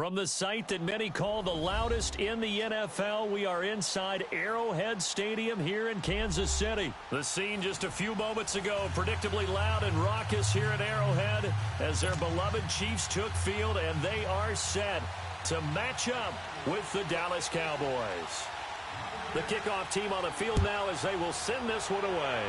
From the site that many call the loudest in the NFL, we are inside Arrowhead Stadium here in Kansas City. The scene just a few moments ago, predictably loud and raucous here at Arrowhead as their beloved Chiefs took field, and they are set to match up with the Dallas Cowboys. The kickoff team on the field now as they will send this one away.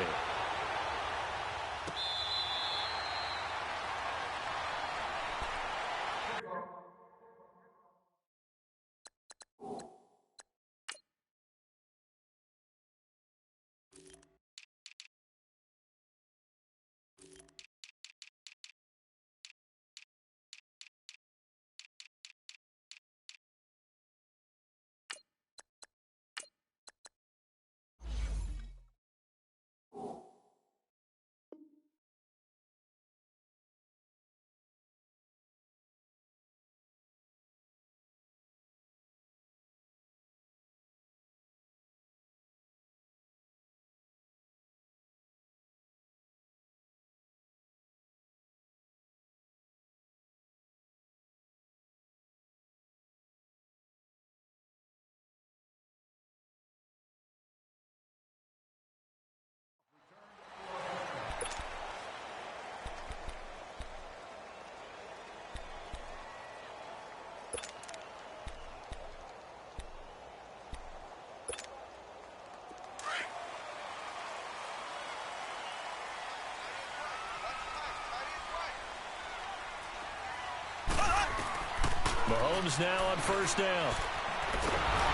Mahomes now on first down.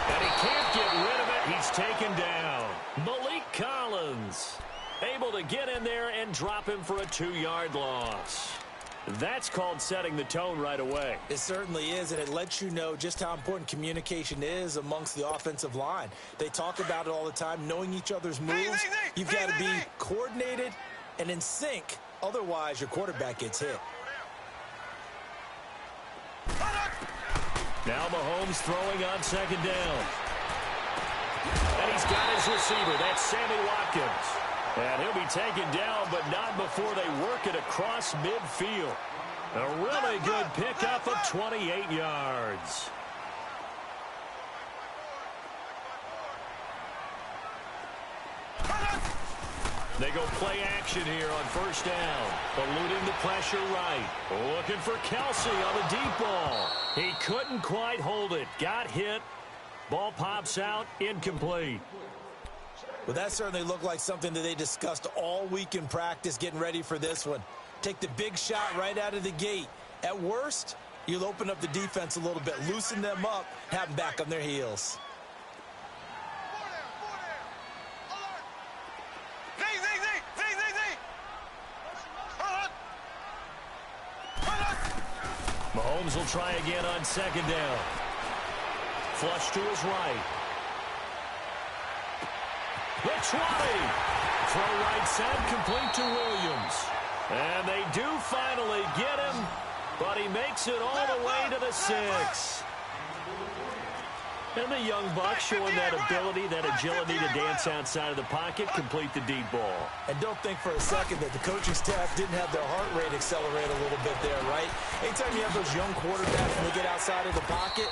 And he can't get rid of it. He's taken down. Malik Collins able to get in there and drop him for a 2-yard loss. That's called setting the tone right away. It certainly is, and it lets you know just how important communication is amongst the offensive line. They talk about it all the time, knowing each other's moves. You've got to be coordinated and in sync. Otherwise, your quarterback gets hit. Now Mahomes throwing on second down. And he's got his receiver. That's Sammy Watkins. And he'll be taken down, but not before they work it across midfield. A really good pickup of 28 yards. They go play action here on first down. Eluding the pressure right. Looking for Kelsey on the deep ball. He couldn't quite hold it. Got hit. Ball pops out. Incomplete. Well, that certainly looked like something that they discussed all week in practice getting ready for this one. Take the big shot right out of the gate. At worst, you'll open up the defense a little bit, loosen them up, have them back on their heels. Mahomes will try again on second down. Flush to his right. The 20. Throw right side complete to Williams. And they do finally get him, but he makes it all the way to the 6. And the young buck showing that ability, that agility to dance outside of the pocket, complete the deep ball. And don't think for a second that the coaching staff didn't have their heart rate accelerate a little bit there, right? Anytime you have those young quarterbacks and they get outside of the pocket,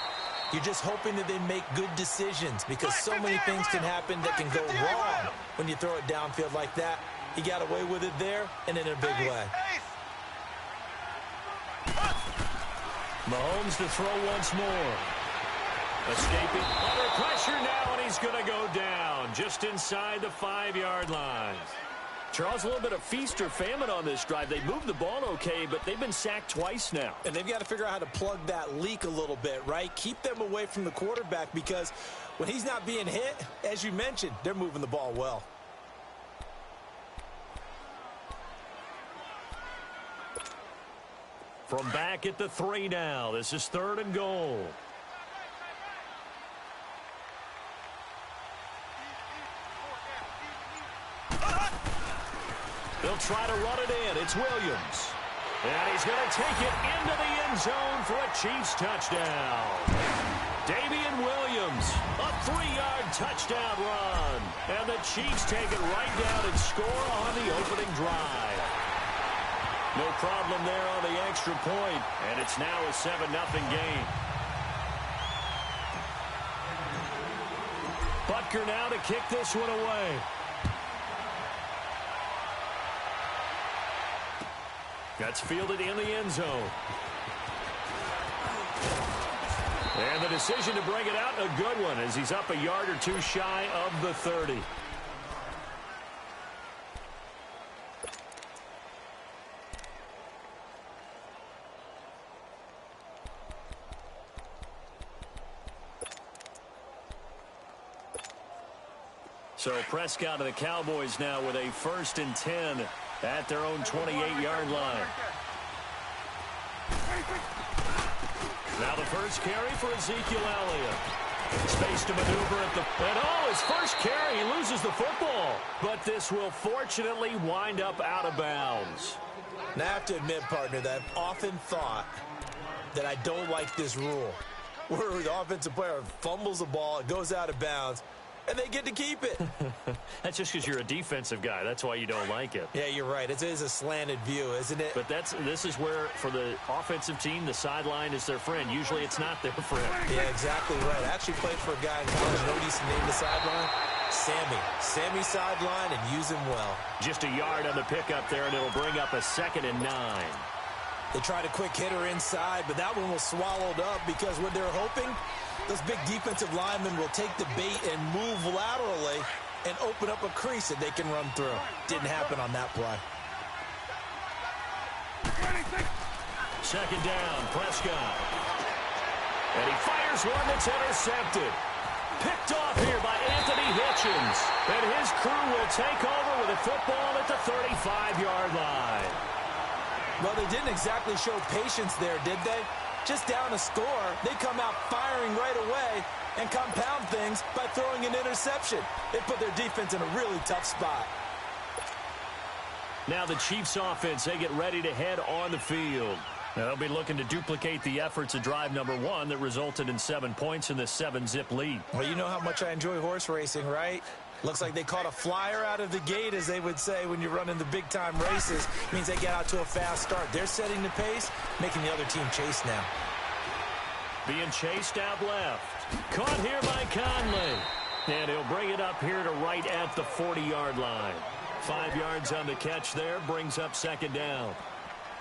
you're just hoping that they make good decisions because so many things can happen that can go wrong when you throw it downfield like that. He got away with it there and in a big way. Mahomes to throw once more. Escaping under pressure now, and he's going to go down just inside the 5-yard line. Charles, a little bit of feast or famine on this drive. They moved the ball okay, but they've been sacked twice now. And they've got to figure out how to plug that leak a little bit, right? Keep them away from the quarterback because when he's not being hit, as you mentioned, they're moving the ball well. From back at the 3 now, this is 3rd and goal. They'll try to run it in. It's Williams. And he's going to take it into the end zone for a Chiefs touchdown. Damian Williams, a 3-yard touchdown run. And the Chiefs take it right down and score on the opening drive. No problem there on the extra point, and it's now a 7-0 game. Butker now to kick this one away. That's fielded in the end zone. And the decision to bring it out, a good one, as he's up a yard or two shy of the 30. So Prescott of the Cowboys now with a 1st and 10 at their own 28-yard line. Now the first carry for Ezekiel Elliott. Space to maneuver at the... And his first carry, he loses the football. But this will fortunately wind up out of bounds. Now I have to admit, partner, that I've often thought that I don't like this rule, where the offensive player fumbles the ball, it goes out of bounds, and they get to keep it. That's just because you're a defensive guy. That's why you don't like it. Yeah, you're right. It is a slanted view, isn't it? But this is where, for the offensive team, the sideline is their friend. Usually it's not their friend. Yeah, exactly right. I actually played for a guy in college. You know what he used to name the sideline? Sammy. Sammy sideline, and use him well. Just a yard on the pickup there, and it'll bring up a 2nd and 9. They tried a quick hitter inside, but that one was swallowed up because what they're hoping, those big defensive linemen will take the bait and move laterally and open up a crease that they can run through. Didn't happen on that play. 2nd down, Prescott. And he fires one that's intercepted. Picked off here by Anthony Hitchens. And his crew will take over with a football at the 35-yard line. Well, they didn't exactly show patience there, did they? Just down a score, they come out firing right away and compound things by throwing an interception. They put their defense in a really tough spot. Now the Chiefs offense, they get ready to head on the field. Now they'll be looking to duplicate the efforts of drive number 1 that resulted in 7 points in this 7-zip lead. Well, you know how much I enjoy horse racing, right? Looks like they caught a flyer out of the gate, as they would say when you're running the big-time races. Means they get out to a fast start. They're setting the pace, making the other team chase now. Being chased out left. Caught here by Conley. And he'll bring it up here to right at the 40-yard line. 5 yards on the catch there, brings up 2nd down.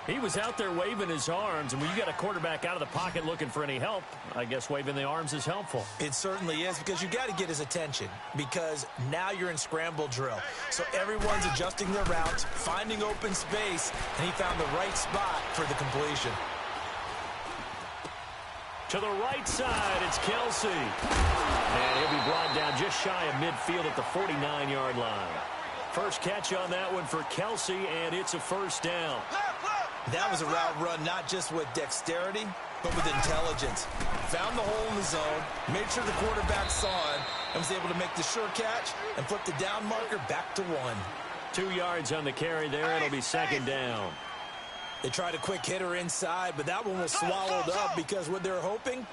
He was out there waving his arms, and when you got a quarterback out of the pocket looking for any help, I guess waving the arms is helpful. It certainly is, because you got to get his attention, because now you're in scramble drill. So everyone's adjusting their routes, finding open space, and he found the right spot for the completion. To the right side, it's Kelsey. And he'll be brought down just shy of midfield at the 49-yard line. First catch on that one for Kelsey, and it's a 1st down. That was a route run not just with dexterity, but with intelligence. Found the hole in the zone, made sure the quarterback saw it, and was able to make the sure catch and flip the down marker back to 1. 2 yards on the carry there. It'll be 2nd down. They tried a quick hitter inside, but that one was swallowed up because what they're hoping,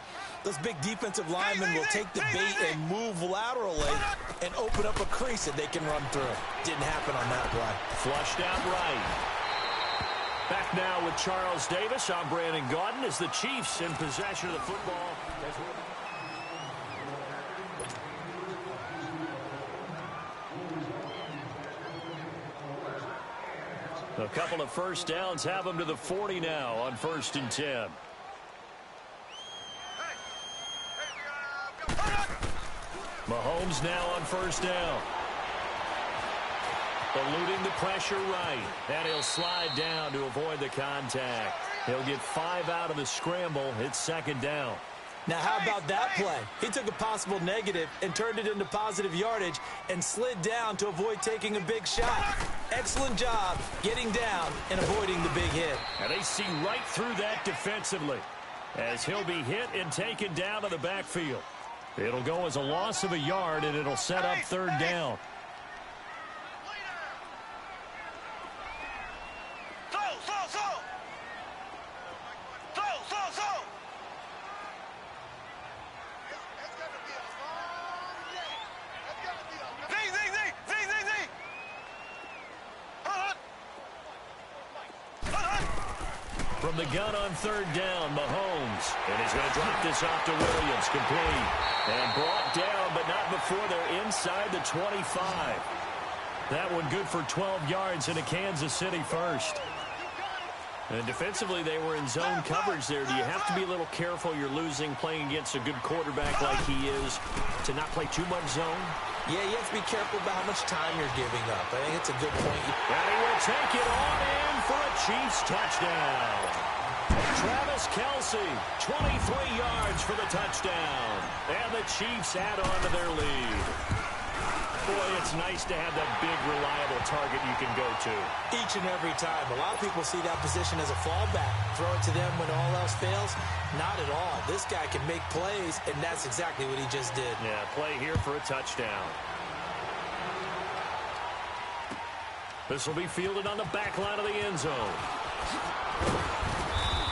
those big defensive linemen will take the bait and move laterally and open up a crease that they can run through. Didn't happen on that play. Flushed out right. Back now with Charles Davis. I'm Brandon Gaudin as the Chiefs in possession of the football. A couple of 1st downs have them to the 40 now on 1st and 10. Mahomes now on 1st down. Eluding the pressure right. And he'll slide down to avoid the contact. He'll get 5 out of the scramble. It's 2nd down. Now, how about that play? He took a possible negative and turned it into positive yardage and slid down to avoid taking a big shot. Excellent job getting down and avoiding the big hit. And they see right through that defensively as he'll be hit and taken down to the backfield. It'll go as a loss of a yard, and it'll set up 3rd down. From the gun on third down, Mahomes. And he's going to drop this off to Williams, complete. And brought down, but not before they're inside the 25. That one good for 12 yards in a Kansas City first. And defensively, they were in zone coverage there. Do you have to be a little careful? You're losing playing against a good quarterback like he is to not play too much zone? Yeah, you have to be careful about how much time you're giving up. I think it's a good point. And he will take it on in for a Chiefs touchdown. Travis Kelce, 23 yards for the touchdown. And the Chiefs add on to their lead. Boy, it's nice to have that big, reliable target you can go to. Each and every time. A lot of people see that position as a fallback. Throw it to them when all else fails. Not at all. This guy can make plays, and that's exactly what he just did. Yeah, play here for a touchdown. This will be fielded on the back line of the end zone.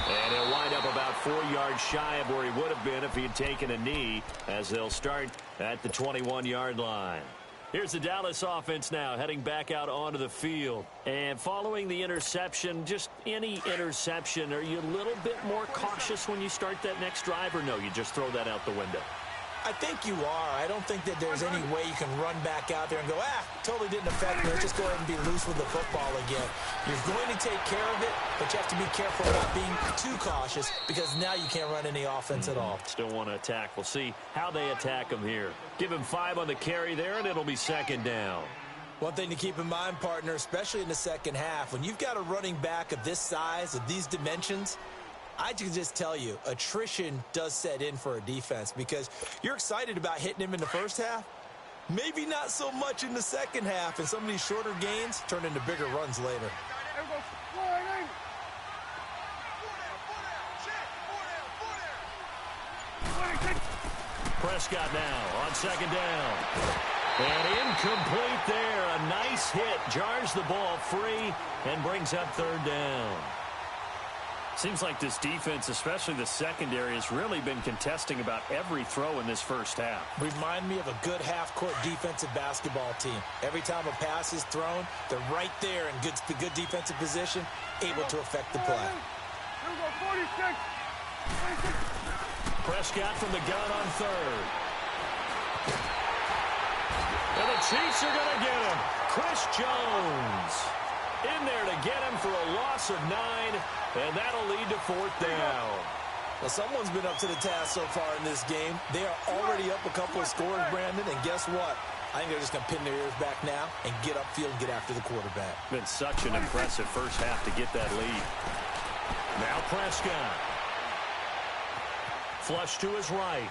And he'll wind up about 4 yards shy of where he would have been if he had taken a knee, as they'll start at the 21-yard line. Here's the Dallas offense now, heading back out onto the field. And following the interception, just any interception, are you a little bit more cautious when you start that next drive, or no, you just throw that out the window? I think you are. I don't think that there's any way you can run back out there and go, totally didn't affect me. Let's just go ahead and be loose with the football again. You're going to take care of it, but you have to be careful about being too cautious because now you can't run any offense at all. Still want to attack. We'll see how they attack him here. Give him 5 on the carry there, and it'll be second down. One thing to keep in mind, partner, especially in the second half, when you've got a running back of this size, of these dimensions, I can just tell you, attrition does set in for a defense because you're excited about hitting him in the first half. Maybe not so much in the second half, and some of these shorter gains turn into bigger runs later. Prescott now on second down. And incomplete there. A nice hit. Jars the ball free and brings up third down. Seems like this defense, especially the secondary, has really been contesting about every throw in this first half. Remind me of a good half-court defensive basketball team. Every time a pass is thrown, they're right there in good defensive position, able to affect the play. Prescott from the gun on third. And the Chiefs are going to get him. Chris Jones in there to get him for a loss of 9. And that'll lead to fourth down. Well, someone's been up to the task so far in this game. They are already up a couple of scores, Brandon, and guess what? I think they're just going to pin their ears back now and get upfield and get after the quarterback. Been such an impressive first half to get that lead. Now Prescott. Flush to his right.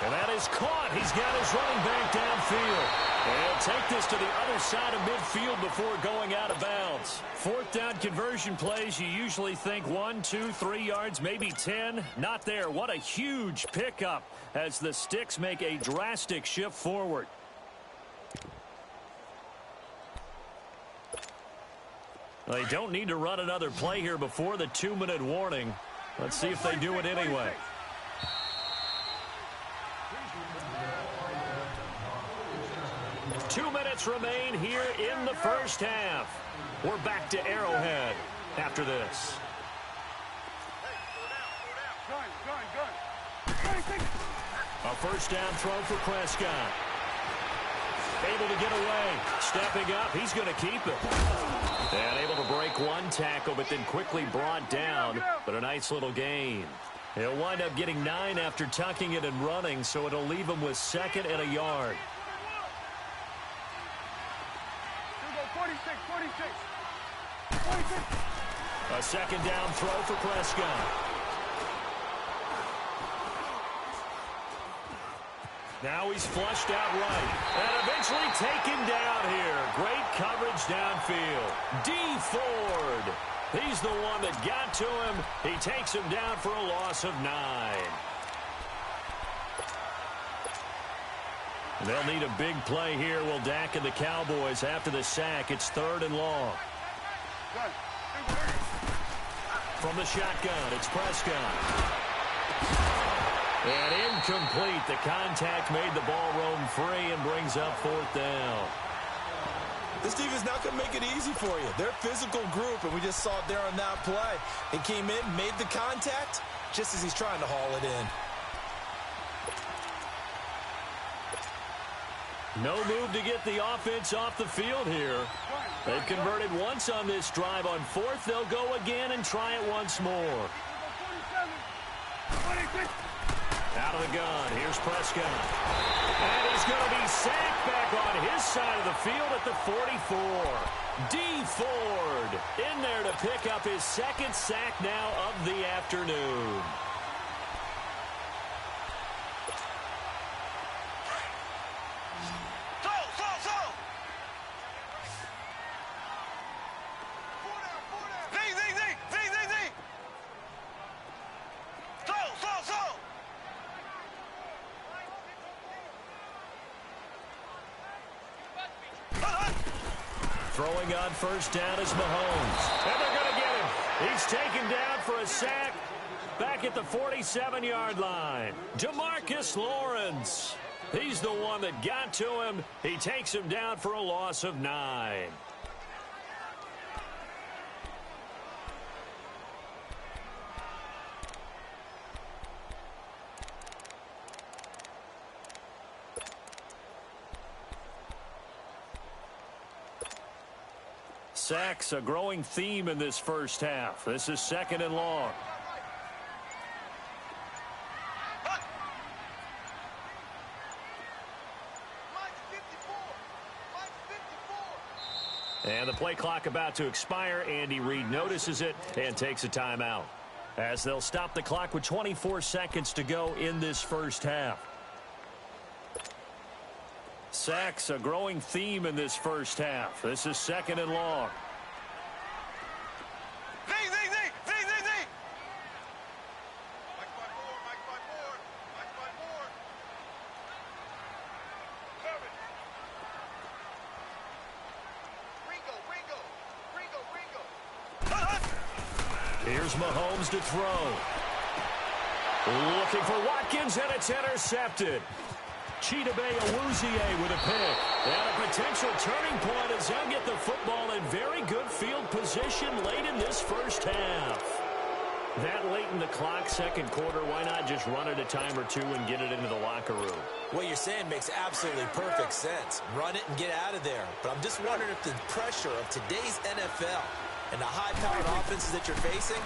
And that is caught. He's got his running back downfield. And he'll take this to the other side of midfield before going out of bounds. Fourth down conversion plays, you usually think 1, 2, 3 yards, maybe 10. Not there. What a huge pickup as the Sticks make a drastic shift forward. They don't need to run another play here before the 2-minute warning. Let's see if they do it anyway. Two minutes remain here in the first half. We're back to Arrowhead after this. A first down throw for Prescott. Able to get away. Stepping up. He's going to keep it. And able to break one tackle, but then quickly brought down. But a nice little gain. He'll wind up getting 9 after tucking it and running, so it'll leave him with 2nd and a yard. 46. A second down throw for Prescott. Now he's flushed out right. And eventually taken down here. Great coverage downfield. D. Ford. He's the one that got to him. He takes him down for a loss of 9. They'll need a big play here. Will Dak and the Cowboys after the sack. It's 3rd and long. From the shotgun, it's Prescott. And incomplete. The contact made the ball roam free and brings up 4th down. This defense not going to make it easy for you. They're a physical group, and we just saw it there on that play. He came in, made the contact, just as he's trying to haul it in. No move to get the offense off the field here. They've converted once on this drive. On fourth, they'll go again and try it once more. Out of the gun, here's Prescott. And he's going to be sacked back on his side of the field at the 44. D. Ford in there to pick up his second sack now of the afternoon. Throwing on first down is Mahomes. And they're going to get him. He's taken down for a sack back at the 47-yard line. DeMarcus Lawrence. He's the one that got to him. He takes him down for a loss of 9. Sacks, a growing theme in this first half. This is second and long. And the play clock about to expire. Andy Reid notices it and takes a timeout, as they'll stop the clock with 24 seconds to go in this first half. Sacks, a growing theme in this first half. This is second and long. Here's Mahomes to throw. Looking for Watkins, and it's intercepted. Chidobe Awuzie with a pick. And a potential turning point as they'll get the football in very good field position late in this first half. That late in the clock, second quarter, why not just run it a time or two and get it into the locker room? What you're saying makes absolutely perfect sense. Run it and get out of there. But I'm just wondering if the pressure of today's NFL and the high-powered offenses that you're facing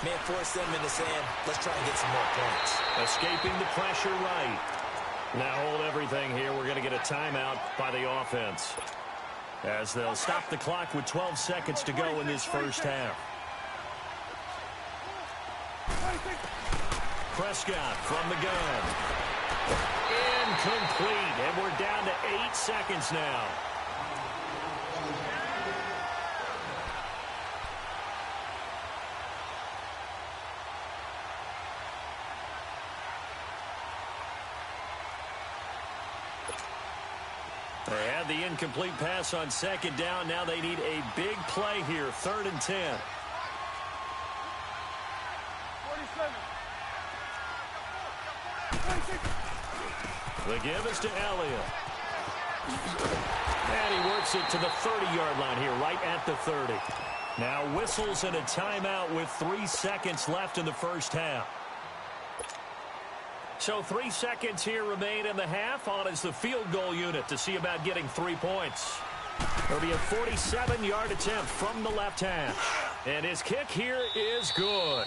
may force them into saying, let's try and get some more points. Escaping the pressure right. Now hold everything here. We're going to get a timeout by the offense, as they'll stop the clock with 12 seconds to go in this first half. Prescott from the gun. Incomplete, and we're down to 8 seconds now. They had the incomplete pass on second down. Now they need a big play here, 3rd and 10. 47. The give is to Elliott. And he works it to the 30-yard line here, right at the 30. Now whistles and a timeout with 3 seconds left in the first half. So 3 seconds here remain in the half. On is the field goal unit to see about getting 3 points. It'll be a 47-yard attempt from the left hash. And his kick here is good.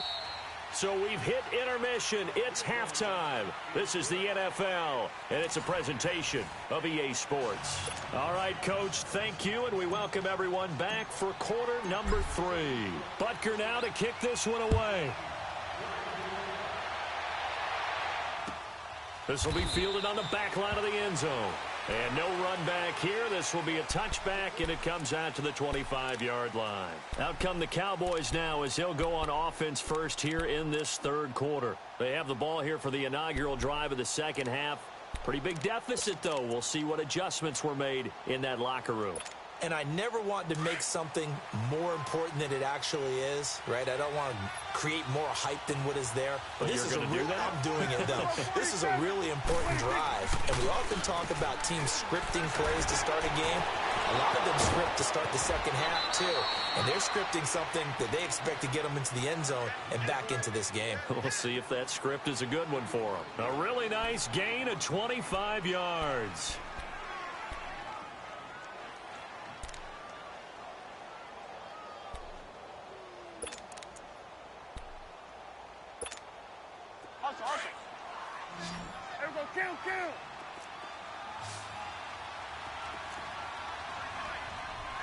So we've hit intermission. It's halftime. This is the NFL, and it's a presentation of EA Sports. All right, Coach, thank you, and we welcome everyone back for quarter number 3. Butker now to kick this one away. This will be fielded on the back line of the end zone. And no run back here. This will be a touchback, and it comes out to the 25-yard line. Out come the Cowboys now as they'll go on offense first here in this third quarter. They have the ball here for the inaugural drive of the second half. Pretty big deficit, though. We'll see what adjustments were made in that locker room. And I never want to make something more important than it actually is, right? I don't want to create more hype than what is there. But this is a real, I'm doing it, though. This is a really important drive. And we often talk about teams scripting plays to start a game. A lot of them script to start the second half, too. And they're scripting something that they expect to get them into the end zone and back into this game. We'll see if that script is a good one for them. A really nice gain of 25 yards. There we go, kill.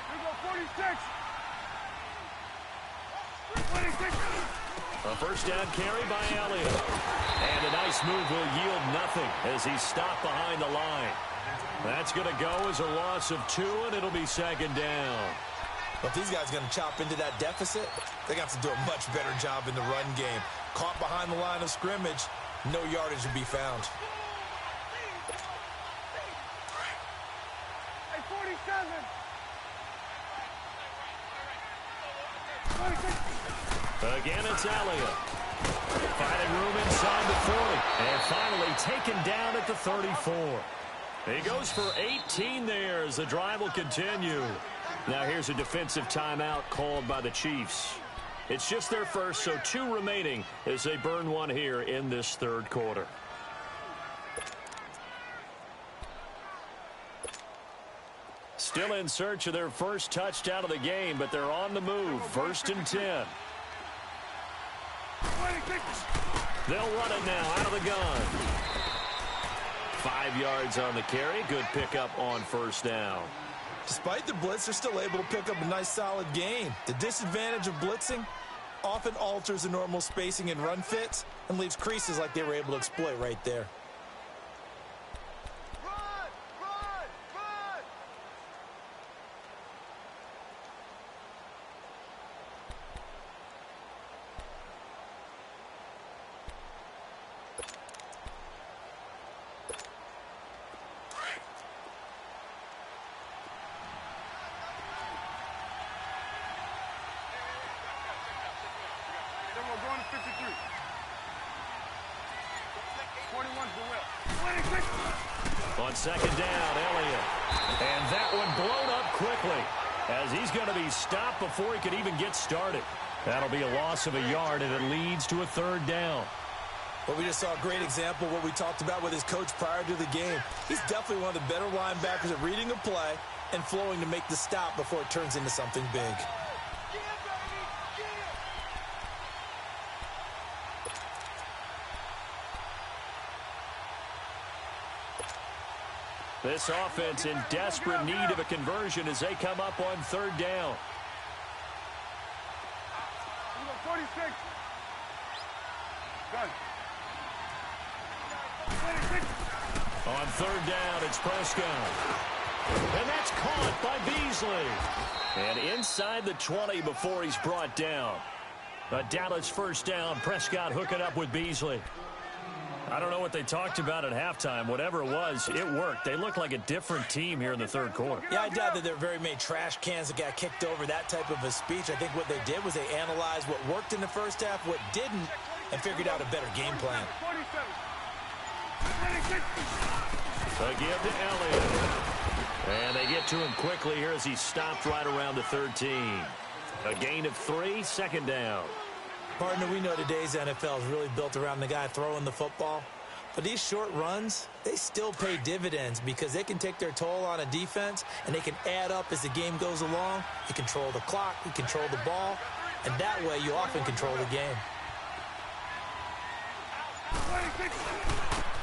Here we go, 46. 26. A first down carry by Elliott. And a nice move will yield nothing as he's stopped behind the line. That's going to go as a loss of 2, and it'll be second down. But if these guys are going to chop into that deficit, they're going to have to do a much better job in the run game. Caught behind the line of scrimmage, no yardage to be found. Hey, 47. 26. Again, it's Elliott. Finding room inside the 40. And finally taken down at the 34. He goes for 18 there as the drive will continue. Now here's a defensive timeout called by the Chiefs. It's just their first, so 2 remaining as they burn one here in this third quarter. Still in search of their first touchdown of the game, but they're on the move. 1st and 10. 26. They'll run it now out of the gun. 5 yards on the carry. Good pickup on first down. Despite the blitz, they're still able to pick up a nice, solid gain. The disadvantage of blitzing often alters the normal spacing and run fits and leaves creases like they were able to exploit right there. We're going to 53. 21 for Will. 26. On second down, Elliott. And that one blown up quickly as he's going to be stopped before he could even get started. That'll be a loss of a yard, and it leads to a third down. Well, we just saw a great example of what we talked about with his coach prior to the game. He's definitely one of the better linebackers at reading a play and flowing to make the stop before it turns into something big. This offense in desperate need of a conversion as they come up on third down. 46. Done. 26. On third down, it's Prescott. And that's caught by Beasley. And inside the 20 before he's brought down. A Dallas first down. Prescott hooking up with Beasley. I don't know what they talked about at halftime. Whatever it was, it worked. They look like a different team here in the third quarter. Yeah, I doubt that there are very many trash cans that got kicked over, that type of a speech. I think what they did was they analyzed what worked in the first half, what didn't, and figured out a better game plan. 47. 26. A give to Elliott. And they get to him quickly here as he stopped right around the 13. A gain of 3, second down. Partner, we know today's NFL is really built around the guy throwing the football. But these short runs, they still pay dividends because they can take their toll on a defense and they can add up as the game goes along. You control the clock, you control the ball, and that way you often control the game.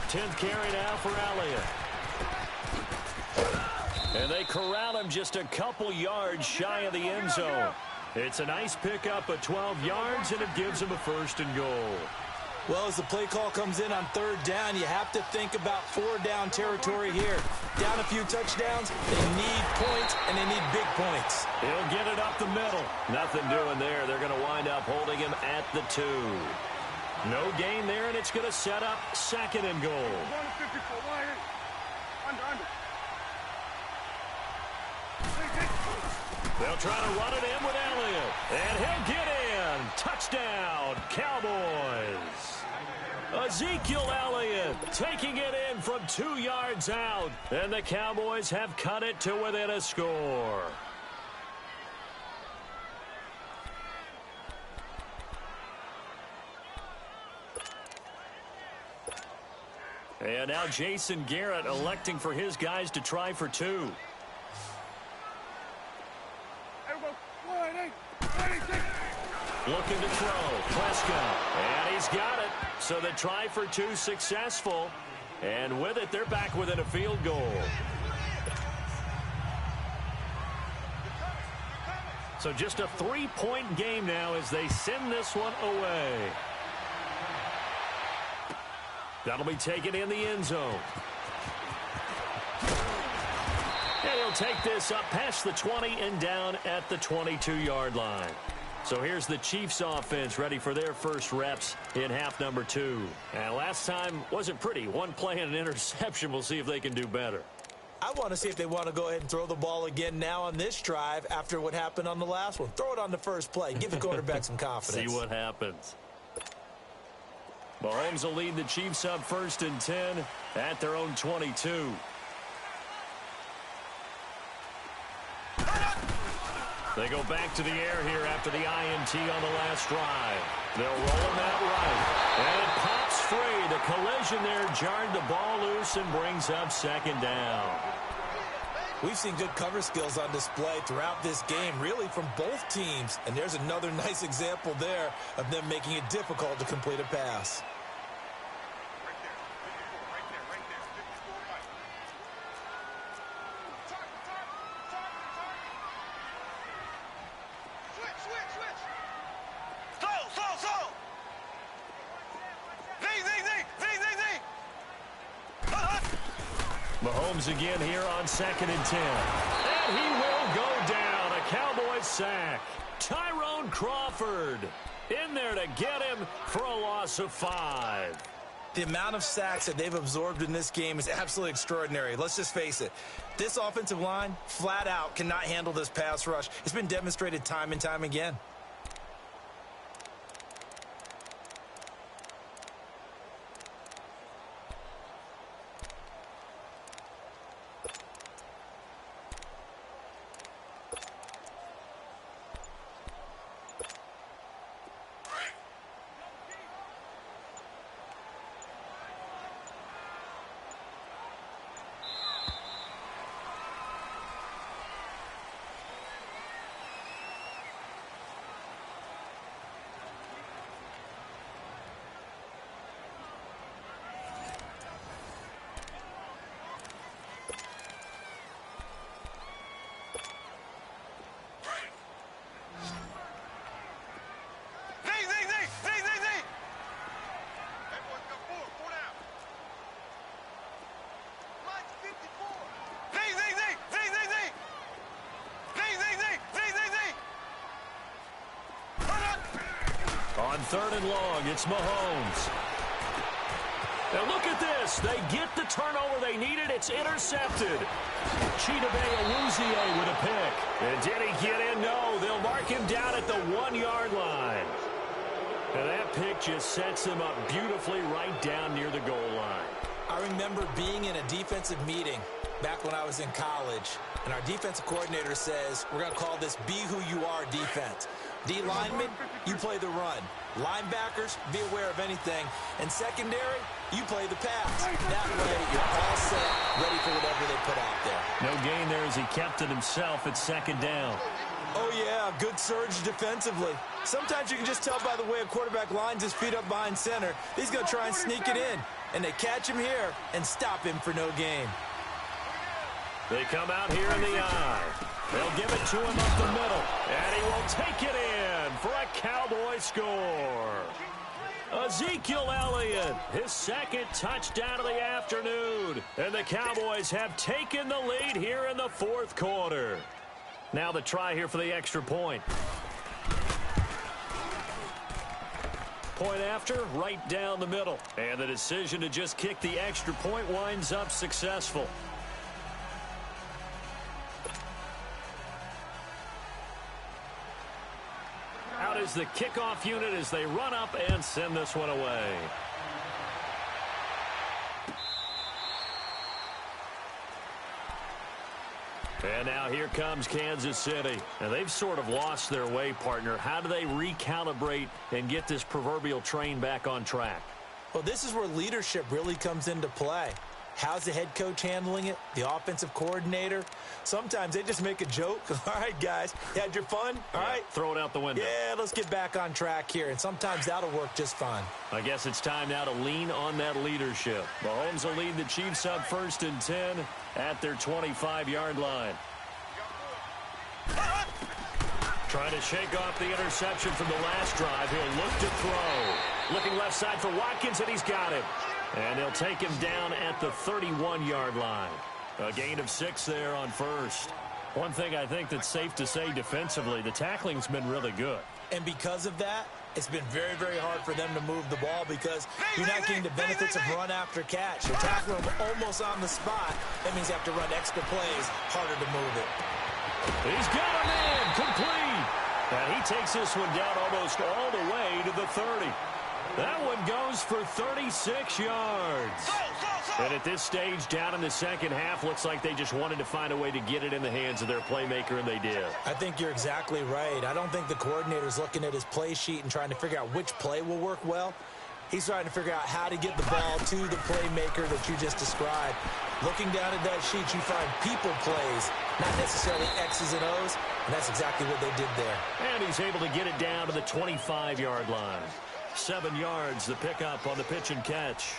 10th carry now for Elliott. And they corral him just a couple yards shy of the end zone. It's a nice pickup of 12 yards, and it gives him a first and goal. Well, as the play call comes in on third down, you have to think about 4-down territory here. Down a few touchdowns, they need points, and they need big points. He'll get it up the middle. Nothing doing there. They're going to wind up holding him at the 2. No gain there, and it's going to set up second and goal. They'll try to run it in with Elliott. And he'll get in. Touchdown, Cowboys. Ezekiel Elliott taking it in from 2 yards out. And the Cowboys have cut it to within a score. And now Jason Garrett electing for his guys to try for 2. Looking to throw. Prescott. And he's got it. So the try for 2 successful. And with it, they're back within a field goal. So just a 3-point game now as they send this one away. That'll be taken in the end zone. And he'll take this up past the 20 and down at the 22-yard line. So here's the Chiefs offense ready for their first reps in half number 2. And last time wasn't pretty. 1 play and an interception. We'll see if they can do better. I want to see if they want to go ahead and throw the ball again now on this drive after what happened on the last one. Throw it on the first play. Give the quarterback some confidence. See what happens. Mahomes will lead the Chiefs up 1st and 10 at their own 22. They go back to the air here after the INT on the last drive. They'll roll him out right. And it pops free. The collision there jarred the ball loose and brings up 2nd down. We've seen good cover skills on display throughout this game, really from both teams. And there's another nice example there of them making it difficult to complete a pass. Mahomes again here on 2nd and 10. And he will go down. A Cowboys sack. Tyrone Crawford in there to get him for a loss of 5. The amount of sacks that they've absorbed in this game is absolutely extraordinary. Let's just face it. This offensive line, flat out, cannot handle this pass rush. It's been demonstrated time and time again. On 3rd and long, it's Mahomes. And look at this. They get the turnover they needed. It's intercepted. Chidobe Awuzie with a pick. And did he get in? No. They'll mark him down at the 1-yard line. And that pick just sets him up beautifully right down near the goal line. I remember being in a defensive meeting back when I was in college, and our defensive coordinator says, we're going to call this Be Who You Are defense. D linemen, you play the run. Linebackers, be aware of anything. And secondary, you play the pass. That way, you're all set, ready for whatever they put out there. No gain there as he kept it himself at 2nd down. Oh, yeah, good surge defensively. Sometimes you can just tell by the way a quarterback lines his feet up behind center. He's going to try and sneak it in. And they catch him here and stop him for no gain. They come out here in the eye. They'll give it to him up the middle. And he will take it in for a Cowboy score. Ezekiel Elliott, his 2nd touchdown of the afternoon. And the Cowboys have taken the lead here in the 4th quarter. Now the try here for the extra point. Point after, right down the middle. And the decision to just kick the extra point winds up successful. Out is the kickoff unit as they run up and send this one away. And now here comes Kansas City. And they've sort of lost their way, partner. How do they recalibrate and get this proverbial train back on track? Well, this is where leadership really comes into play. How's the head coach handling it? The offensive coordinator? Sometimes they just make a joke. All right, guys, you had your fun? All right. Throw it out the window. Yeah, let's get back on track here. And sometimes that'll work just fine. I guess it's time now to lean on that leadership. Mahomes will lead the Chiefs up 1st and 10 at their 25-yard line. Trying to shake off the interception from the last drive. He'll look to throw. Looking left side for Watkins, and he's got him. And he'll take him down at the 31-yard line. A gain of 6 there on first. One thing I think that's safe to say defensively, the tackling's been really good. And because of that, it's been very, very hard for them to move the ball because you're not getting the benefits of run after catch. You're tackling them almost on the spot. That means you have to run extra plays, harder to move it. He's got him in, complete. And he takes this one down almost all the way to the 30. That one goes for 36 yards. And at this stage, down in the second half, looks like they just wanted to find a way to get it in the hands of their playmaker, and they did. I think you're exactly right. I don't think the coordinator's looking at his play sheet and trying to figure out which play will work well. He's trying to figure out how to get the ball to the playmaker that you just described. Looking down at that sheet, you find people plays, not necessarily X's and O's, and that's exactly what they did there. And he's able to get it down to the 25-yard line. 7 yards, the pickup on the pitch and catch.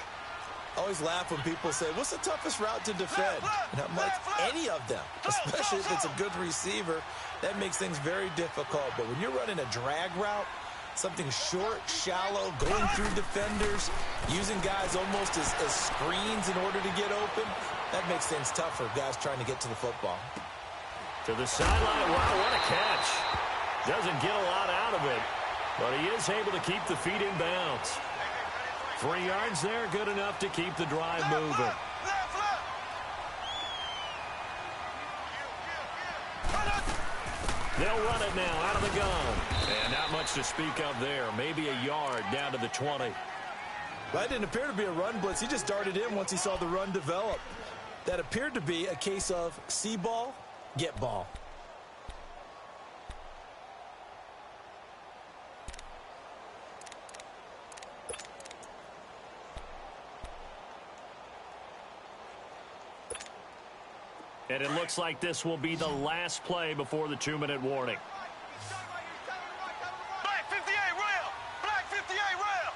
I always laugh when people say, what's the toughest route to defend? And I'm like, any of them, especially if it's a good receiver. That makes things very difficult. But when you're running a drag route, something short, shallow, going through defenders, using guys almost as screens in order to get open, that makes things tough for guys trying to get to the football. To the sideline. Wow, what a catch. Doesn't get a lot out of it, but he is able to keep the feet in bounds. 3 yards there, good enough to keep the drive moving. They'll run it now out of the gun. And not much to speak of there. Maybe a yard down to the 20. That didn't appear to be a run blitz. He just darted in once he saw the run develop. That appeared to be a case of see ball, get ball. And it looks like this will be the last play before the 2-minute warning. Black 58 rail! Black 58 rail!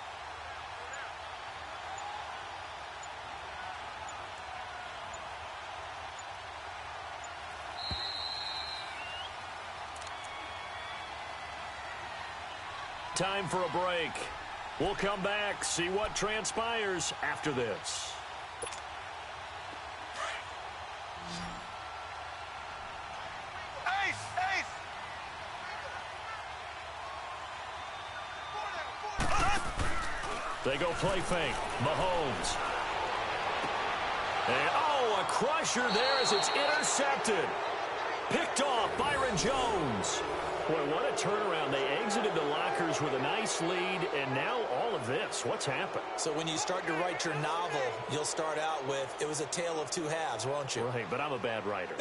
Time for a break. We'll come back, see what transpires after this. They go play fake. Mahomes. And, a crusher there as it's intercepted. Picked off Byron Jones. Boy, what a turnaround. They exited the lockers with a nice lead, and now all of this. What's happened? So when you start to write your novel, you'll start out with, it was a tale of two halves, won't you? Right, but I'm a bad writer.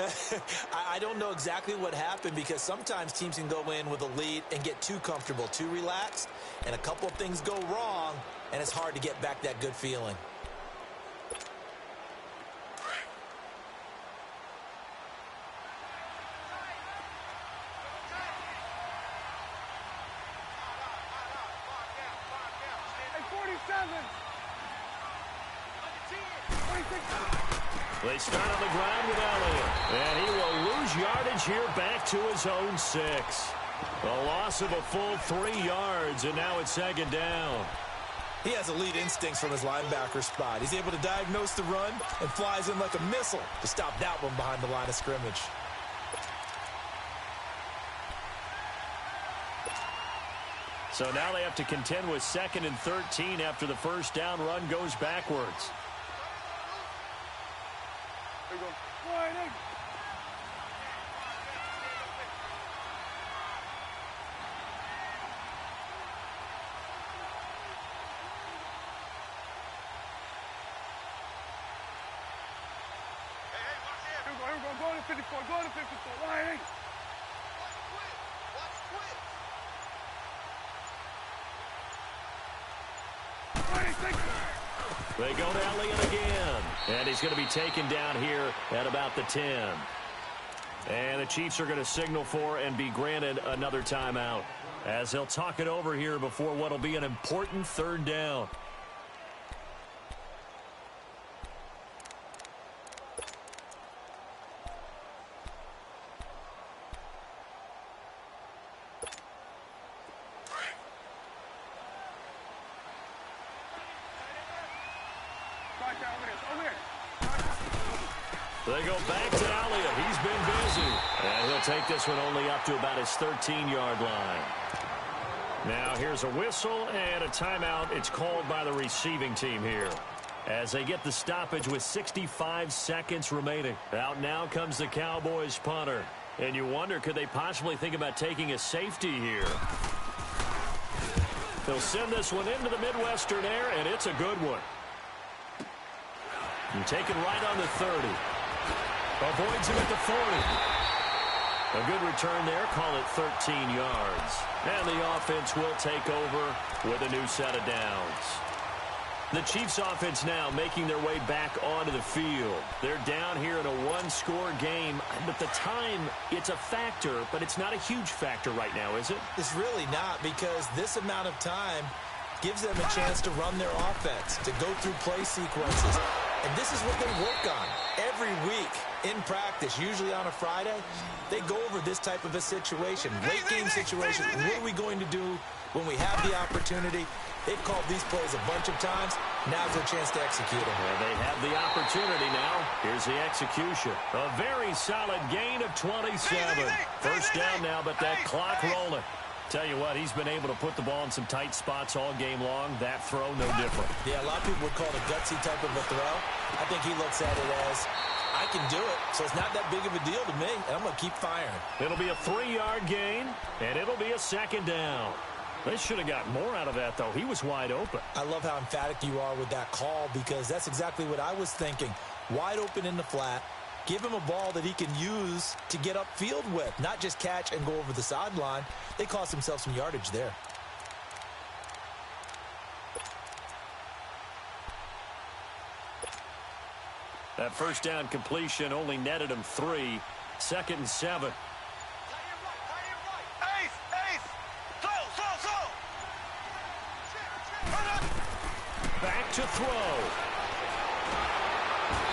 I don't know exactly what happened because sometimes teams can go in with a lead and get too comfortable, too relaxed, and a couple of things go wrong, and it's hard to get back that good feeling. They start on the ground with Elliott. And he will lose yardage here back to his own 6. A loss of a full 3 yards, and now it's 2nd down. He has elite instincts from his linebacker spot. He's able to diagnose the run and flies in like a missile to stop that one behind the line of scrimmage. So now they have to contend with 2nd and 13 after the first down run goes backwards. There you go. Warning. Here we go. Go to 58. 54. Go to 54. Wide 8. They go to Elliott again. And he's going to be taken down here at about the 10. And the Chiefs are going to signal for and be granted another timeout, as they'll talk it over here before what will be an important third down. They go back to Elliott. He's been busy. And he'll take this one only up to about his 13-yard line. Now here's a whistle and a timeout. It's called by the receiving team here, as they get the stoppage with 65 seconds remaining. Out now comes the Cowboys punter. And you wonder, could they possibly think about taking a safety here? They'll send this one into the Midwestern air, and it's a good one. And taken right on the 30. Avoids him at the 40. A good return there. Call it 13 yards. And the offense will take over with a new set of downs. The Chiefs offense now making their way back onto the field. They're down here in a one-score game. But the time, it's a factor, but it's not a huge factor right now, is it? It's really not, because this amount of time gives them a chance to run their offense, to go through play sequences. And this is what they work on every week in practice, usually on a Friday. They go over this type of a situation, late game situation. What are we going to do when we have the opportunity? They've called these plays a bunch of times. Now's their chance to execute them. Well, they have the opportunity now. Here's the execution. A very solid gain of 27. First down now, but that clock rolling. Tell you what, he's been able to put the ball in some tight spots all game long. That throw, no different. Yeah, a lot of people would call it a gutsy type of a throw. I think he looks at it as, I can do it, so it's not that big of a deal to me, and I'm going to keep firing. It'll be a 3-yard gain, and it'll be a second down. They should have got more out of that, though. He was wide open. I love how emphatic you are with that call, because that's exactly what I was thinking. Wide open in the flat. Give him a ball that he can use to get upfield with, not just catch and go over the sideline. They cost themselves some yardage there. That first down completion only netted him 3. 2nd and 7. Back to throw.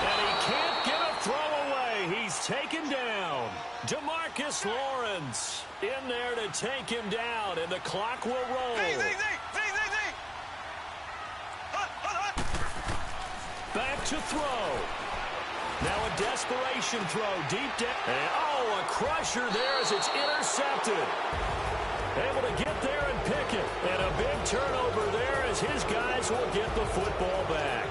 And he can't get a throw away. He's taken down. DeMarcus Lawrence in there to take him down, and the clock will roll. Back to throw. Now a desperation throw deep down. And oh, a crusher there as it's intercepted. Able to get there and pick it. And a big turnover there as his guys will get the football back.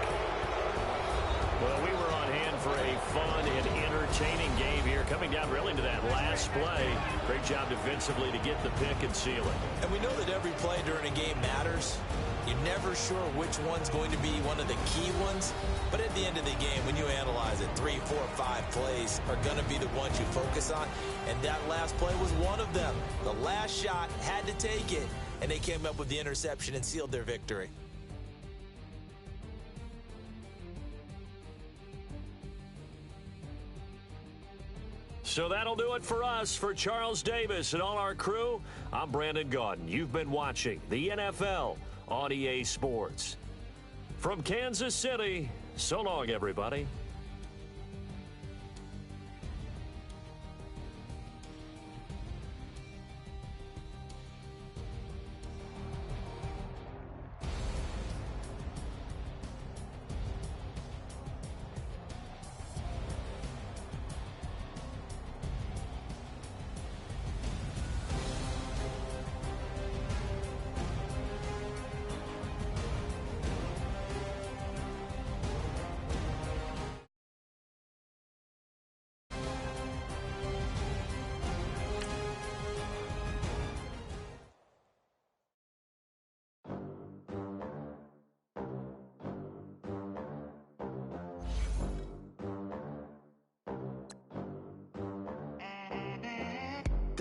Well, we were on hand for a fun and entertaining game here, coming down really to that last play. Great job defensively to get the pick and seal it. And we know that every play during a game matters. You're never sure which one's going to be one of the key ones. But at the end of the game, when you analyze it, 3, 4, 5 plays are going to be the ones you focus on. And that last play was one of them. The last shot had to take it, and they came up with the interception and sealed their victory. So that'll do it for us. For Charles Davis and all our crew, I'm Brandon Gaudin. You've been watching the NFL on EA Sports. From Kansas City, so long, everybody.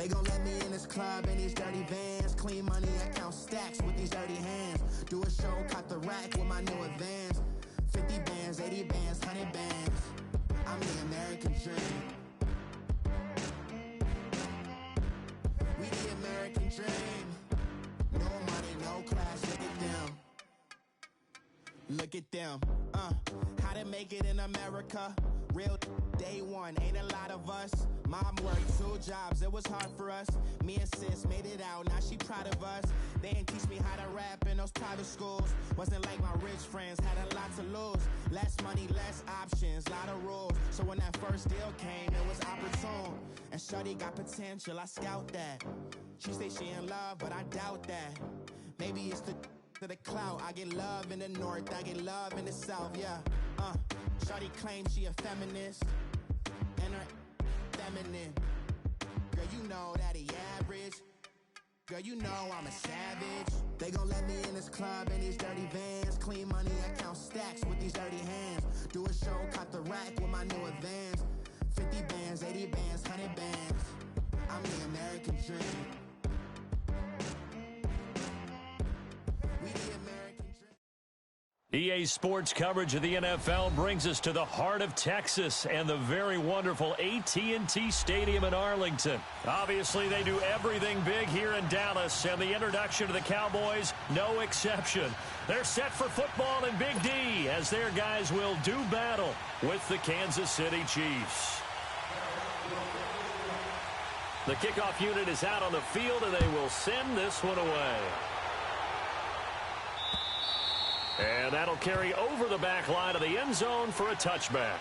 They gon' let me in this club in these dirty vans. Clean money, I count stacks with these dirty hands. Do a show, caught the rack with my new advance. 50 bands, 80 bands, 100 bands. I'm the American dream. We the American dream. No money, no class, look at them. Look at them, how to make it in America. Real day one, ain't a lot of us. Mom worked 2 jobs, it was hard for us. Me and sis made it out, now she proud of us. They didn't teach me how to rap in those private schools. Wasn't like my rich friends, had a lot to lose. Less money, less options, lot of rules. So when that first deal came, it was opportune. And shorty got potential, I scout that. She say she in love, but I doubt that. Maybe it's the clout. I get love in the north, I get love in the south, yeah. Shorty claims she a feminist, and her feminine. Girl, you know that he average. Girl, you know I'm a savage. They gon' let me in this club in these dirty vans. Clean money, I count stacks with these dirty hands. Do a show, caught the rack with my new advance. 50 bands, 80 bands, 100 bands. I'm the American dream. EA Sports coverage of the NFL brings us to the heart of Texas and the very wonderful AT&T Stadium in Arlington. Obviously, they do everything big here in Dallas, and the introduction to the Cowboys, no exception. They're set for football in Big D as their guys will do battle with the Kansas City Chiefs. The kickoff unit is out on the field, and they will send this one away. And that'll carry over the back line of the end zone for a touchback.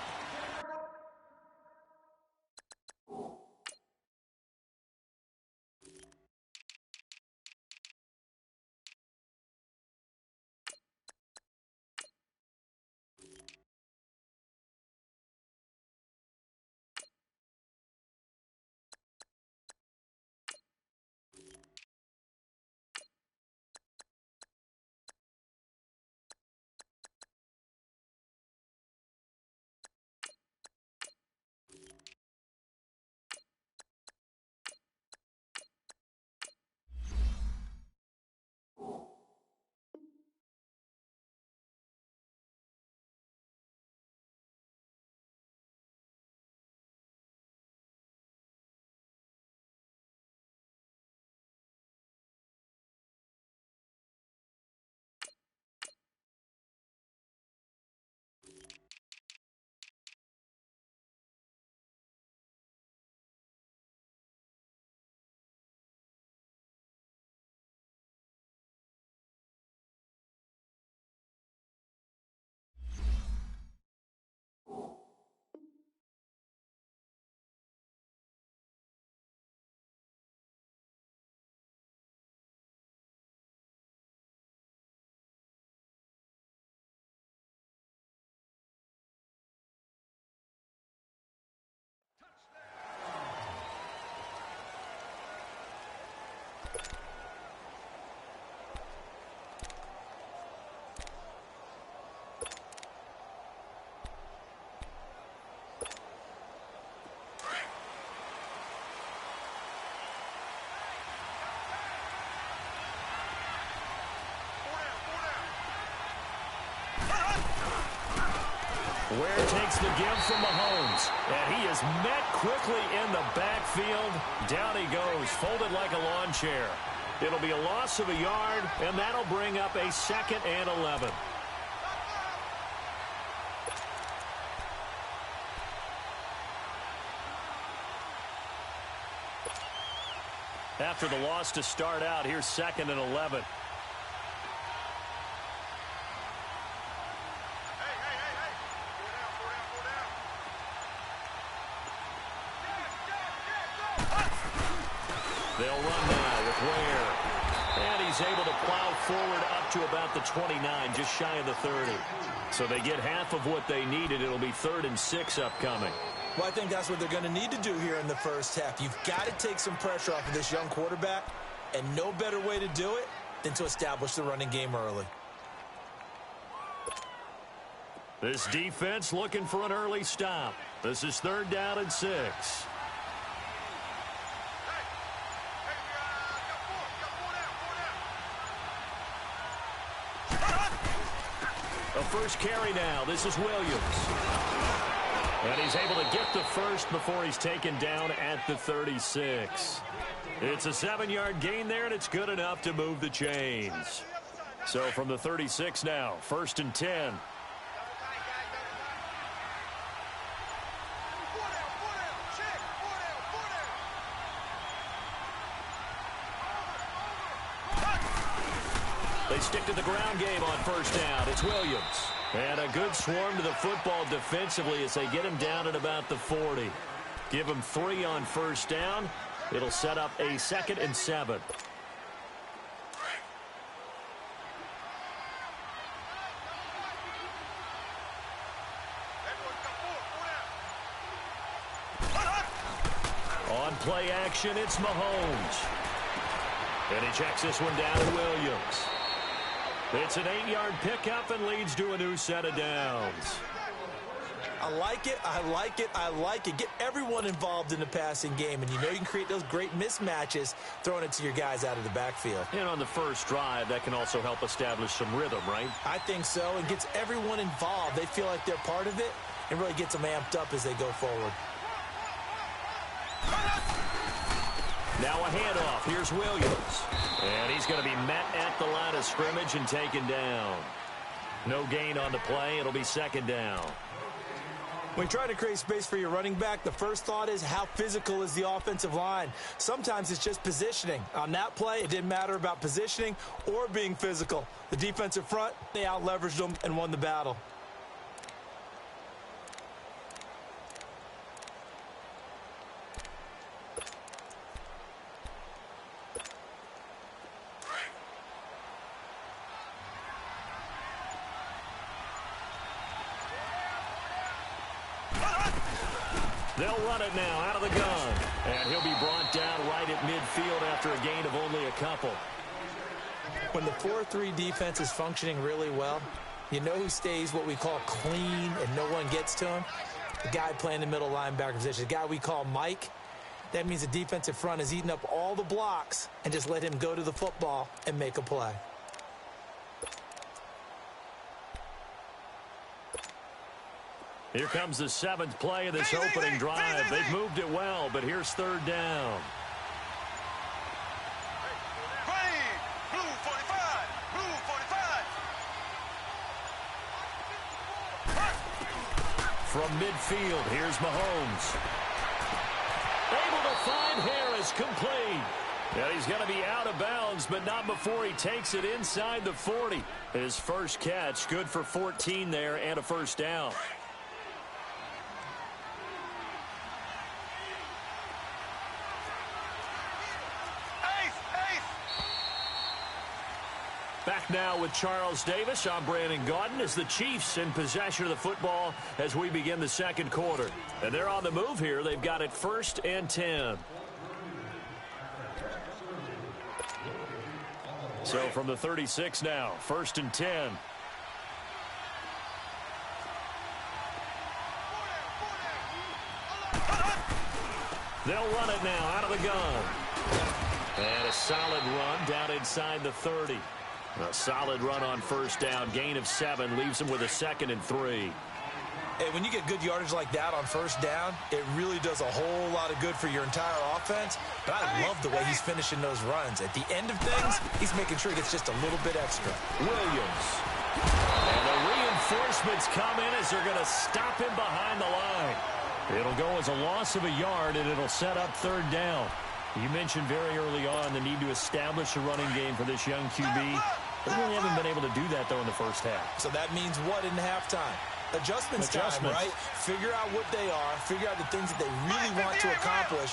Ware takes the give from Mahomes, and he is met quickly in the backfield. Down he goes, folded like a lawn chair. It'll be a loss of a yard, and that'll bring up a 2nd and 11. After the loss to start out, here's 2nd and 11. They'll run now with Ware. And he's able to plow forward up to about the 29, just shy of the 30. So they get half of what they needed. It'll be 3rd and 6 upcoming. Well, I think that's what they're going to need to do here in the first half. You've got to take some pressure off of this young quarterback, and no better way to do it than to establish the running game early. This defense looking for an early stop. This is 3rd down and 6. A first carry now. This is Williams. And he's able to get the first before he's taken down at the 36. It's a 7-yard gain there, and it's good enough to move the chains. So from the 36 now, 1st and 10. They stick to the ground game on 1st down. It's Williams. And a good swarm to the football defensively as they get him down at about the 40. Give him 3 on 1st down. It'll set up a 2nd and 7. On play action, it's Mahomes. And he checks this one down to Williams. It's an 8-yard pickup and leads to a new set of downs. I like it, I like it, I like it. Get everyone involved in the passing game, and you know you can create those great mismatches throwing it to your guys out of the backfield. And on the first drive, that can also help establish some rhythm, right? I think so. It gets everyone involved. They feel like they're part of it and really gets them amped up as they go forward. Now a handoff. Here's Williams. And he's going to be met at the line of scrimmage and taken down. No gain on the play. It'll be 2nd down. When trying to create space for your running back, the first thought is how physical is the offensive line. Sometimes it's just positioning. On that play, it didn't matter about positioning or being physical. The defensive front, they out-leveraged them and won the battle. They'll run it now out of the gun. And he'll be brought down right at midfield after a gain of only a couple. When the 4-3 defense is functioning really well, you know who stays what we call clean and no one gets to him? The guy playing the middle linebacker position, the guy we call Mike. That means the defensive front is eating up all the blocks and just let him go to the football and make a play. Here comes the 7th play of this opening drive. They've moved it well, but here's 3rd down. Blue 45. Blue 45. From midfield, here's Mahomes. Able to find Harris, complete. And he's going to be out of bounds, but not before he takes it inside the 40. His first catch, good for 14 there and a 1st down. Back now with Charles Davis. I'm Brandon Gaudin as the Chiefs in possession of the football as we begin the 2nd quarter. And they're on the move here. They've got it 1st and 10. So from the 36 now, 1st and 10. They'll run it now out of the gun. And a solid run down inside the 30. A solid run on 1st down. Gain of 7 leaves him with a 2nd and 3. Hey, when you get good yardage like that on 1st down, it really does a whole lot of good for your entire offense. But I love the way he's finishing those runs. At the end of things, he's making sure he gets just a little bit extra. Williams. And the reinforcements come in as they're going to stop him behind the line. It'll go as a loss of a yard, and it'll set up 3rd down. You mentioned very early on the need to establish a running game for this young QB. They really haven't been able to do that, though, in the first half. So that means what in halftime? Adjustments time, right? Figure out what they are, figure out the things that they really want to accomplish,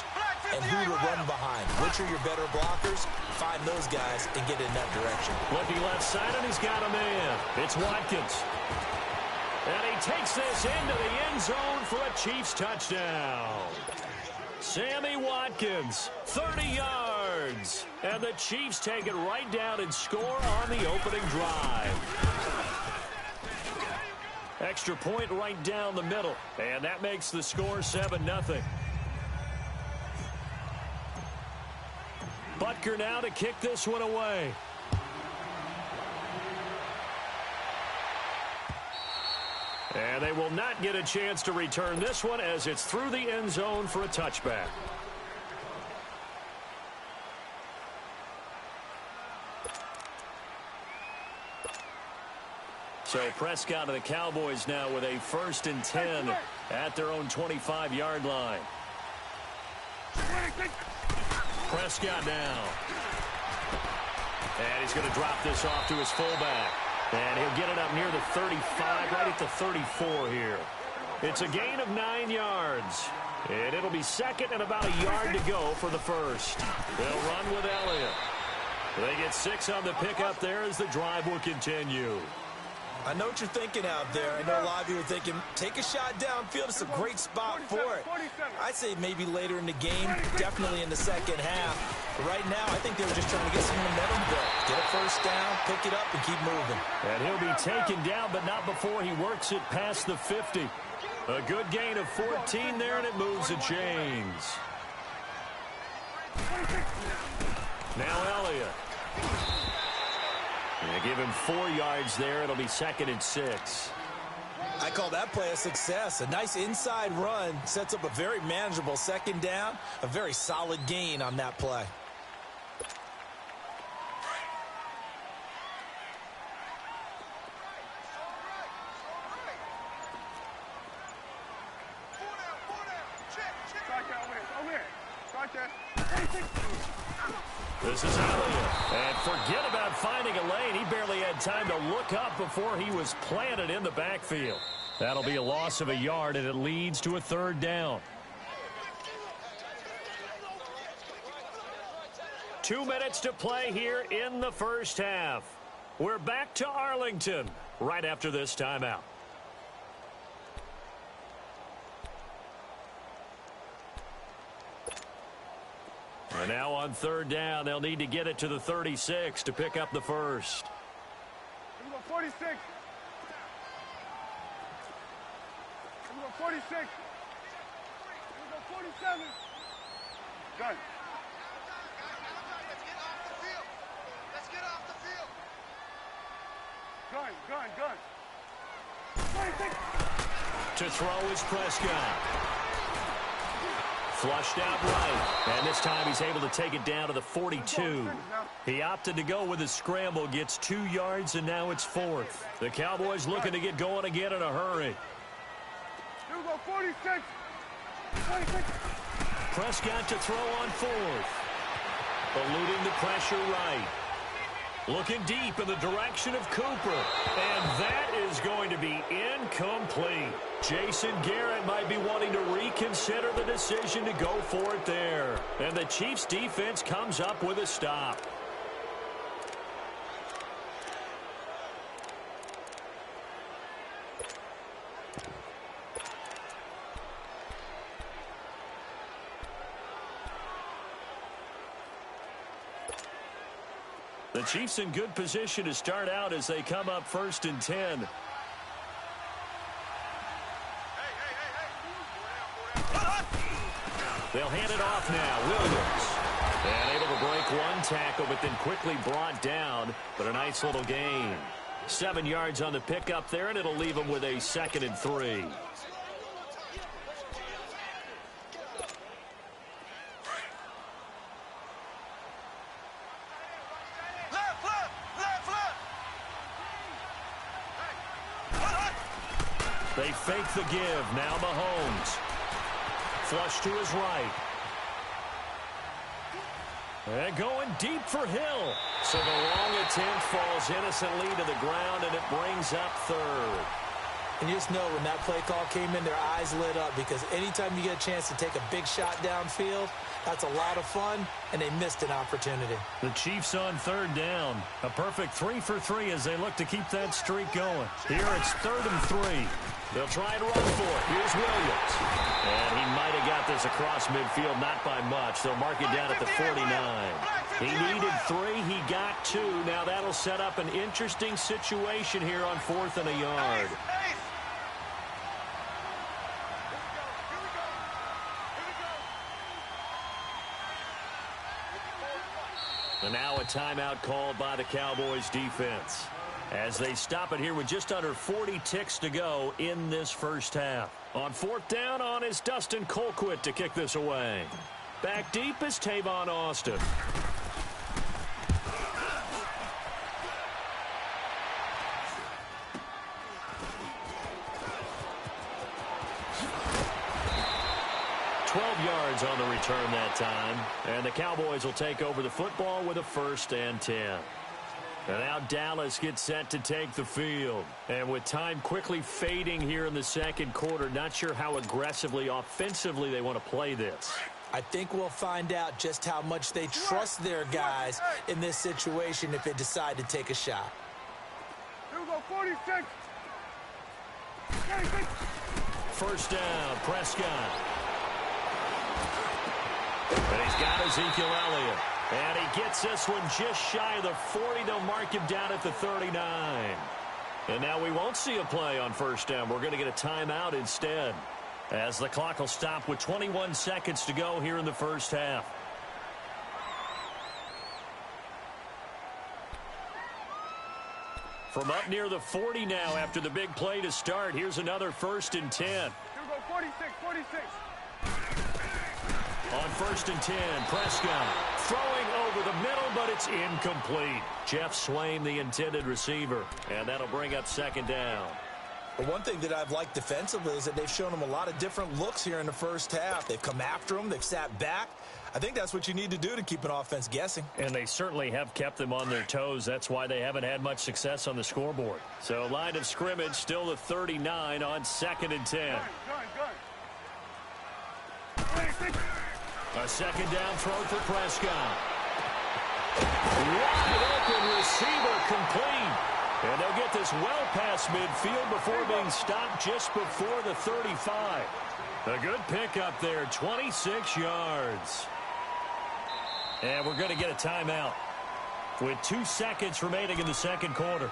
and who to run behind. Which are your better blockers? Find those guys and get in that direction. Looking left side, and he's got a man. It's Watkins. And he takes this into the end zone for a Chiefs touchdown. Sammy Watkins, 30 yards. And the Chiefs take it right down and score on the opening drive. Extra point right down the middle. And that makes the score 7-0. Butker now to kick this one away. And they will not get a chance to return this one as it's through the end zone for a touchback. So Prescott and the Cowboys now with a 1st and 10 at their own 25-yard line. Prescott now. And he's going to drop this off to his fullback. And he'll get it up near the 35, right at the 34 here. It's a gain of 9 yards. And it'll be 2nd and about a yard to go for the first. They'll run with Elliott. They get 6 on the pickup there as the drive will continue. I know what you're thinking out there. I know a lot of you are thinking, take a shot downfield. It's a great spot for it. I'd say maybe later in the game, definitely in the second half. But right now, I think they were just trying to get some momentum going. Get a first down, pick it up, and keep moving. And he'll be taken down, but not before he works it past the 50. A good gain of 14 there, and it moves the chains. Now Elliott. They give him 4 yards there. It'll be 2nd and 6. I call that play a success. A nice inside run sets up a very manageable second down. A very solid gain on that play. This is Elliott. And forget about finding a lane. He barely had time to look up before he was planted in the backfield. That'll be a loss of a yard, and it leads to a 3rd down. 2 minutes to play here in the first half. We're back to Arlington right after this timeout. And now on 3rd down, they'll need to get it to the 36 to pick up the first. Here we go, 46. Here we go, 46. Here we go, 47. Gun. Let's get off the field. Gun. 46. To throw is Prescott. Flushed out right, and this time he's able to take it down to the 42. He opted to go with a scramble, gets 2 yards, and now it's 4th. The Cowboys looking to get going again in a hurry. Here we go, 46. 46. Prescott to throw on 4th. Eluding the pressure right. Looking deep in the direction of Cooper. And that is going to be incomplete. Jason Garrett might be wanting to reconsider the decision to go for it there. And the Chiefs defense comes up with a stop. The Chiefs in good position to start out as they come up 1st and 10. They'll hand it off now. Williams. And able to break one tackle, but then quickly brought down. But a nice little gain. 7 yards on the pickup there, and it'll leave them with a 2nd and 3. They fake the give. Now Mahomes. Flush to his right. And going deep for Hill. So the long attempt falls innocently to the ground, and it brings up 3rd. And you just know when that play call came in, their eyes lit up, because anytime you get a chance to take a big shot downfield, that's a lot of fun, and they missed an opportunity. The Chiefs on 3rd down. A perfect 3 for 3 as they look to keep that streak going. Here it's 3rd and 3. They'll try and run for it. Here's Williams. And he might have got this across midfield, not by much. They'll mark it down at the 49. He needed 3. He got 2. Now that'll set up an interesting situation here on 4th and a yard. And now a timeout called by the Cowboys defense. as they stop it here with just under 40 ticks to go in this first half. On fourth down on is Dustin Colquitt to kick this away. Back deep is Tavon Austin. Yards on the return that time, and the Cowboys will take over the football with a 1st and 10. And now Dallas gets set to take the field, and with time quickly fading here in the second quarter, not sure how aggressively offensively they want to play this. I think we'll find out just how much they trust their guys in this situation if they decide to take a shot. Here we go, 46. 46. First down, Prescott. And he's got Ezekiel Elliott. And he gets this one just shy of the 40. They'll mark him down at the 39. And now we won't see a play on first down. We're going to get a timeout instead, as the clock will stop with 21 seconds to go here in the first half. From up near the 40 now after the big play to start, here's another 1st and 10. Here we go, 46, 46. On 1st and 10, Prescott throwing over the middle, but it's incomplete. Jeff Swain, the intended receiver, and that'll bring up 2nd down. But one thing that I've liked defensively is that they've shown them a lot of different looks here in the first half. They've come after them. They've sat back. I think that's what you need to do to keep an offense guessing. And they certainly have kept them on their toes. That's why they haven't had much success on the scoreboard. So line of scrimmage still the 39 on 2nd and 10. A 2nd down throw for Prescott. Wide open receiver complete. And they'll get this well past midfield before being stopped just before the 35. A good pickup there, 26 yards. And we're going to get a timeout with 2 seconds remaining in the second quarter.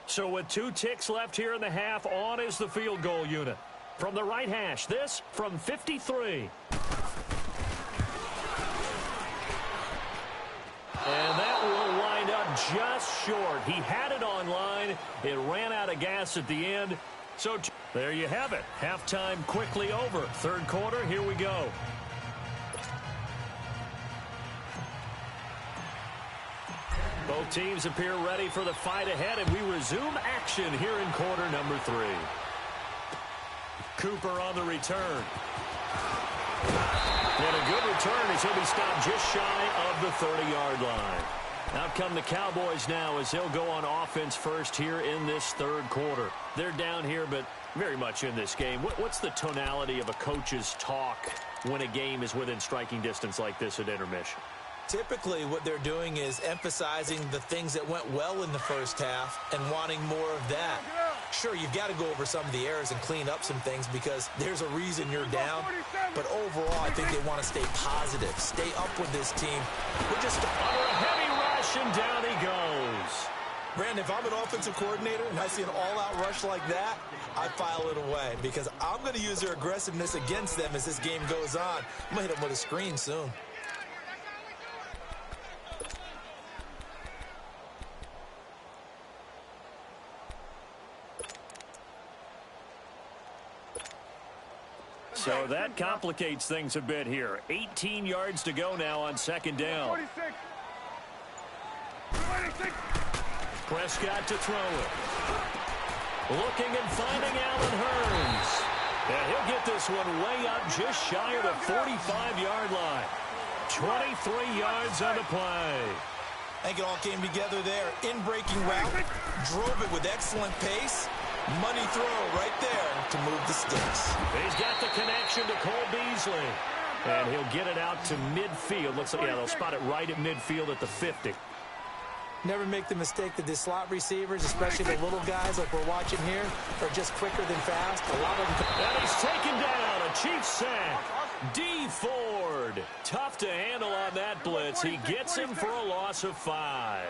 So with 2 ticks left here in the half, on is the field goal unit. From the right hash, this from 53. And that will wind up just short. He had it on line. It ran out of gas at the end. So there you have it. Halftime quickly over. Third quarter, here we go. Both teams appear ready for the fight ahead, and we resume action here in quarter number 3. Cooper on the return. And a good return as he'll be stopped just shy of the 30-yard line. Out come the Cowboys now as they'll go on offense first here in this third quarter. They're down here, but very much in this game. What's the tonality of a coach's talk when a game is within striking distance like this at intermission? Typically, what they're doing is emphasizing the things that went well in the first half and wanting more of that. Sure, you've got to go over some of the errors and clean up some things because there's a reason you're down. But overall, I think they want to stay positive, stay up with this team. We're just under a heavy rush, and down he goes. Brandon, if I'm an offensive coordinator and I see an all-out rush like that, I file it away because I'm going to use their aggressiveness against them as this game goes on. I'm going to hit them with a screen soon. So that complicates things a bit here. 18 yards to go now on 2nd down. 46. 26. Prescott to throw it. Looking and finding Allen Hurns. And he'll get this one way up just shy of the 45-yard line. 23 yards on the play. I think it all came together there. In-breaking route. Drove it with excellent pace. Money throw right there to move the sticks. He's got the connection to Cole Beasley. And he'll get it out to midfield. Looks like, yeah, they'll spot it right at midfield at the 50. Never make the mistake that the slot receivers, especially the little guys like we're watching here, are just quicker than fast. A lot of them. And he's taken down. A Chiefs sack. D. Ford. Tough to handle on that blitz. He gets him for a loss of 5.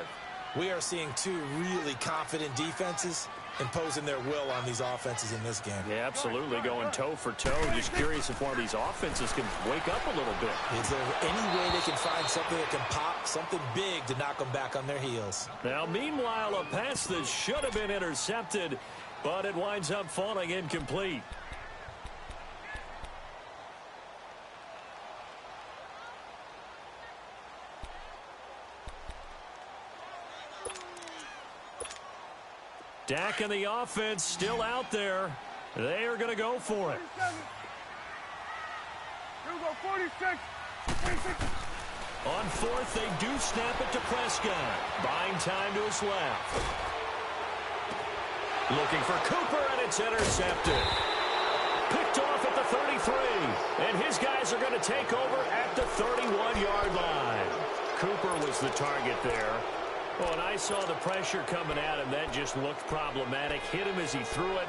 We are seeing 2 really confident defenses. imposing their will on these offenses in this game. Yeah, absolutely, going toe for toe. Just curious if one of these offenses can wake up a little bit. Is there any way they can find something that can pop, something big to knock them back on their heels? Now, meanwhile, a pass that should have been intercepted, but it winds up falling incomplete. Dak and the offense still out there. They are going to go for it. 46. 46. On fourth, they do snap it to Prescott. Buying time to his left. Looking for Cooper, and it's intercepted. Picked off at the 33. And his guys are going to take over at the 31-yard line. Cooper was the target there. Oh, and I saw the pressure coming at him. That just looked problematic. Hit him as he threw it,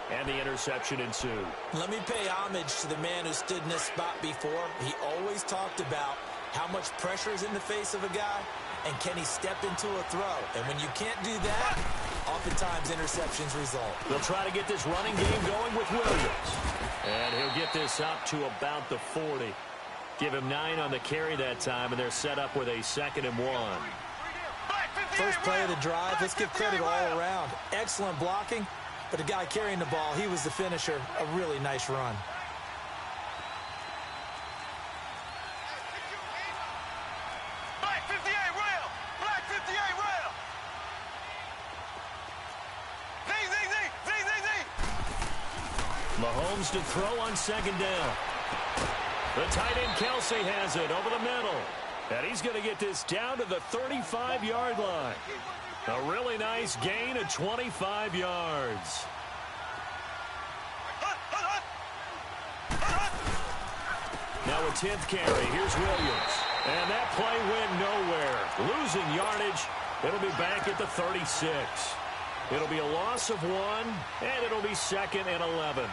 and the interception ensued. Let me pay homage to the man who stood in this spot before. He always talked about how much pressure is in the face of a guy, and can he step into a throw. And when you can't do that, oftentimes interceptions result. They'll try to get this running game going with Williams. And he'll get this up to about the 40. Give him 9 on the carry that time, and they're set up with a 2nd and 1. First play of the drive, let's give credit all around. Excellent blocking, but the guy carrying the ball, he was the finisher. A really nice run. Black 58 rail. Black 58 rail. Z. Mahomes to throw on 2nd down. The tight end Kelsey has it over the middle. And he's going to get this down to the 35-yard line. A really nice gain of 25 yards. Now a 10th carry. Here's Williams. And that play went nowhere. Losing yardage. It'll be back at the 36. It'll be a loss of 1, and it'll be 2nd and 11.